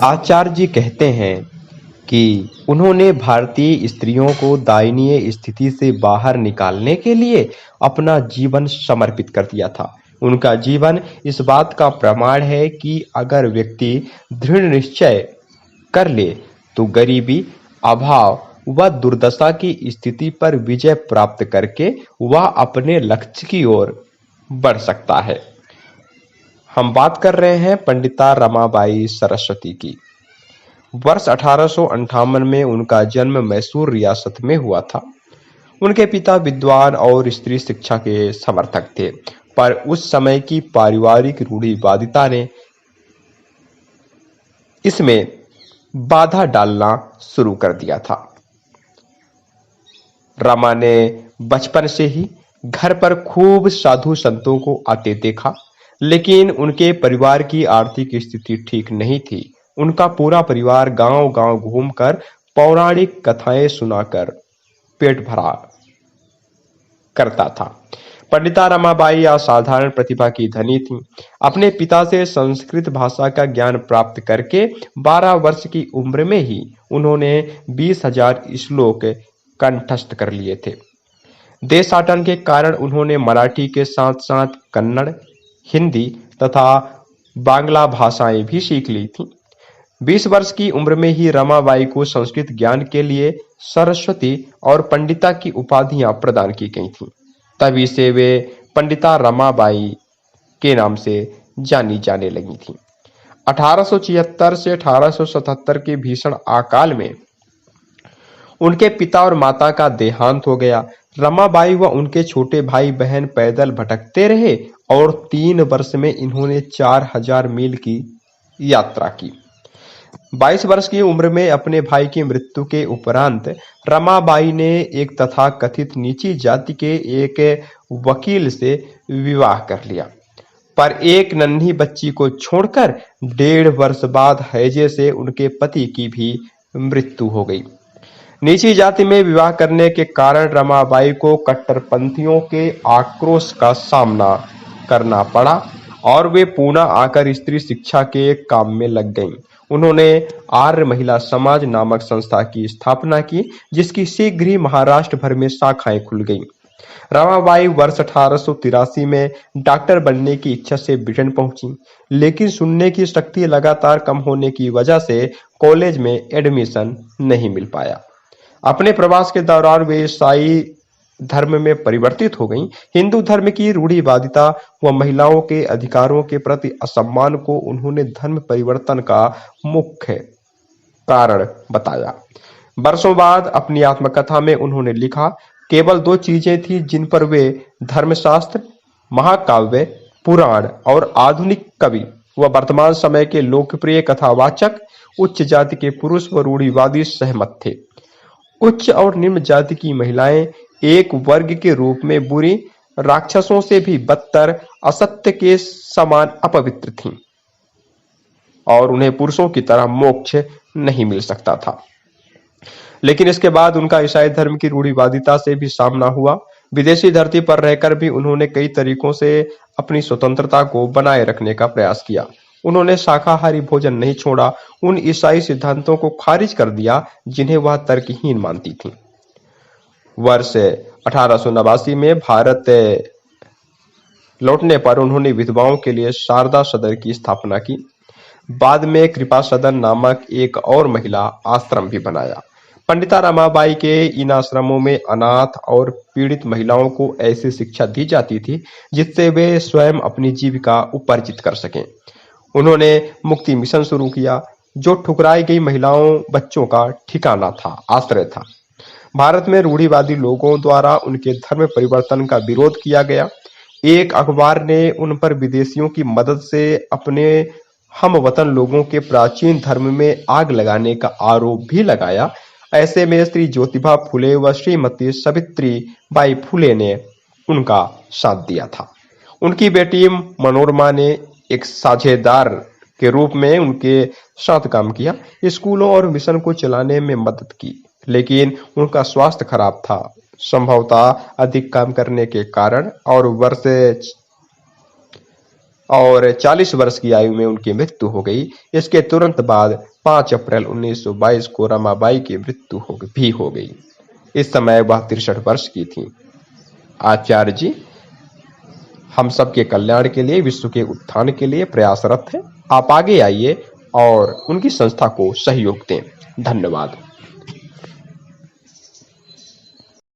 आचार्य जी कहते हैं कि उन्होंने भारतीय स्त्रियों को दयनीय स्थिति से बाहर निकालने के लिए अपना जीवन समर्पित कर दिया था। उनका जीवन इस बात का प्रमाण है कि अगर व्यक्ति दृढ़ निश्चय कर ले तो गरीबी, अभाव व दुर्दशा की स्थिति पर विजय प्राप्त करके वह अपने लक्ष्य की ओर बढ़ सकता है। हम बात कर रहे हैं पंडिता रमाबाई सरस्वती की। वर्ष 1858 में उनका जन्म मैसूर रियासत में हुआ था। उनके पिता विद्वान और स्त्री शिक्षा के समर्थक थे, पर उस समय की पारिवारिक रूढ़िवादिता ने इसमें बाधा डालना शुरू कर दिया था। रमा ने बचपन से ही घर पर खूब साधु संतों को आते देखा, लेकिन उनके परिवार की आर्थिक स्थिति ठीक नहीं थी। उनका पूरा परिवार गांव-गांव घूमकर पौराणिक कथाएं सुनाकर पेट भरा करता था। पंडिता रमाबाई असाधारण प्रतिभा की धनी थीं। अपने पिता से संस्कृत भाषा का ज्ञान प्राप्त करके 12 वर्ष की उम्र में ही उन्होंने 20,000 श्लोक कंठस्थ कर लिए थे। देशाटन के कारण उन्होंने मराठी के साथ साथ कन्नड़, हिंदी तथा बांग्ला भाषाएं भी सीख ली थीं। 20 वर्ष की उम्र में ही रमाबाई को संस्कृत ज्ञान के लिए सरस्वती और पंडिता की उपाधियां प्रदान की गई थीं। तभी से वे पंडिता रमाबाई के नाम से जानी जाने लगी थीं। 1876 से 1877 के भीषण अकाल में उनके पिता और माता का देहांत हो गया। रमाबाई व उनके छोटे भाई बहन पैदल भटकते रहे और 3 वर्ष में इन्होंने 4000 मील की यात्रा की। 22 वर्ष की उम्र में अपने भाई की मृत्यु के उपरांत रमाबाई ने एक तथाकथित नीची जाति के एक वकील से विवाह कर लिया, पर एक नन्ही बच्ची को छोड़कर 1.5 वर्ष बाद हैजे से उनके पति की भी मृत्यु हो गई। नीची जाति में विवाह करने के कारण रमाबाई को कट्टरपंथियों के आक्रोश का सामना करना पड़ा और वे पुणे आकर स्त्री शिक्षा के काम में लग गईं। उन्होंने आर्य महिला समाज नामक संस्था की स्थापना की, जिसकी शीघ्र ही महाराष्ट्र भर में शाखाएं खुल गईं। रमाबाई वर्ष 1883 में डॉक्टर बनने की इच्छा से ब्रिटेन पहुंची, लेकिन सुनने की शक्ति लगातार कम होने की वजह से कॉलेज में एडमिशन नहीं मिल पाया। अपने प्रवास के दौरान वे ईसाई धर्म में परिवर्तित हो गईं। हिंदू धर्म की रूढ़िवादिता व महिलाओं के अधिकारों के प्रति असम्मान को उन्होंने धर्म परिवर्तन का मुख्य कारण बताया। वर्षों बाद अपनी आत्मकथा में उन्होंने लिखा, केवल 2 चीजें थी जिन पर वे धर्मशास्त्र, महाकाव्य, पुराण और आधुनिक कवि व वर्तमान समय के लोकप्रिय कथावाचक उच्च जाति के पुरुष व रूढ़िवादी सहमत थे। उच्च और निम्न जाति की महिलाएं एक वर्ग के रूप में बुरी, राक्षसों से भी बदतर, असत्य के समान अपवित्र थीं और उन्हें पुरुषों की तरह मोक्ष नहीं मिल सकता था। लेकिन इसके बाद उनका ईसाई धर्म की रूढ़िवादिता से भी सामना हुआ। विदेशी धरती पर रहकर भी उन्होंने कई तरीकों से अपनी स्वतंत्रता को बनाए रखने का प्रयास किया। उन्होंने शाकाहारी भोजन नहीं छोड़ा, उन ईसाई सिद्धांतों को खारिज कर दिया जिन्हें वह तर्कहीन मानती थीं। वर्ष 1889 में भारत लौटने पर उन्होंने विधवाओं के लिए शारदा सदन की स्थापना की। बाद में कृपा सदन नामक एक और महिला आश्रम भी बनाया। पंडिता रमाबाई के इन आश्रमों में अनाथ और पीड़ित महिलाओं को ऐसी शिक्षा दी जाती थी जिससे वे स्वयं अपनी जीविका उपार्जित कर सकें। उन्होंने मुक्ति मिशन शुरू किया, जो ठुकराई गई महिलाओं बच्चों का ठिकाना था, आश्रय था। भारत में रूढ़िवादी लोगों द्वारा उनके धर्म परिवर्तन का विरोध किया गया। एक अखबार ने उन पर विदेशियों की मदद से अपने हमवतन लोगों के प्राचीन धर्म में आग लगाने का आरोप भी लगाया। ऐसे में श्री ज्योतिबा फुले व श्रीमती सावित्री बाई फुले ने उनका साथ दिया था। उनकी बेटी मनोरमा ने एक साझेदार के रूप में उनके साथ काम किया, स्कूलों और मिशन को चलाने में मदद की, लेकिन उनका स्वास्थ्य खराब था, संभवतः अधिक काम करने के कारण, और वर्ष और 40 वर्ष की आयु में उनकी मृत्यु हो गई। इसके तुरंत बाद 5 अप्रैल 1922 को रमाबाई की मृत्यु हो गई। इस समय वह 63 वर्ष की थी। आचार्य जी हम सबके कल्याण के लिए, विश्व के उत्थान के लिए प्रयासरत हैं। आप आगे आइए और उनकी संस्था को सहयोग दें। धन्यवाद।